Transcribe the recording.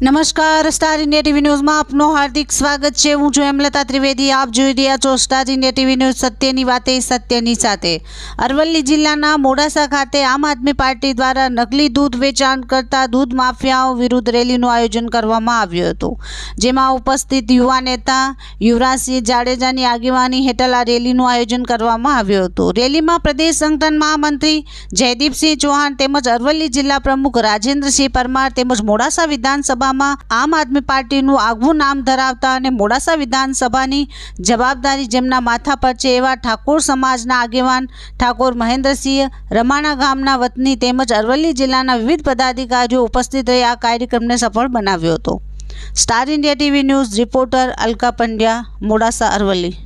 નમસ્કાર, star India TV ન્યૂઝમાં આપનું હાર્દિક સ્વાગત છે। હું છું હેમલતા ત્રિવેદી। આપ જોઈ રહ્યા છો સ્ટાર ઇન્ડિયા ટીવી ન્યૂઝ, સત્યની વાતે સત્યની સાથે। અરવલ્લી જિલ્લાના મોડાસા ખાતે આમ આદમી પાર્ટી દ્વારા નકલી દૂધ વેચાણ કરતા દૂધ માફિયાઓ વિરુદ્ધ રેલીનું આયોજન કરવામાં આવ્યું હતું, જેમાં ઉપસ્થિત યુવા નેતા યુવરાજસિંહ જાડેજાની આગેવાની હેઠળ આ રેલીનું આયોજન કરવામાં આવ્યું હતું। રેલીમાં પ્રદેશ સંગઠન મહામંત્રી જયદીપસિંહ ચૌહાણ તેમજ અરવલ્લી જિલ્લા પ્રમુખ રાજેન્દ્રસિંહ પરમાર તેમજ મોડાસા વિધાનસભા આમ આદમી પાર્ટીનું આગવું નામ ધરાવતા અને મોડાસા વિધાનસભાની જવાબદારી જેમના માથા પર છે એવા ઠાકોર સમાજના આગેવાન ઠાકોર મહેન્દ્રસિંહ રમાણા ગામના વતની તેમજ અરવલ્લી જિલ્લાના વિવિધ પદાધિકારીઓ ઉપસ્થિત રહી આ કાર્યક્રમને સફળ બનાવ્યો હતો। Star India TV news reporter Alka Pandya, Modasa, Aravalli.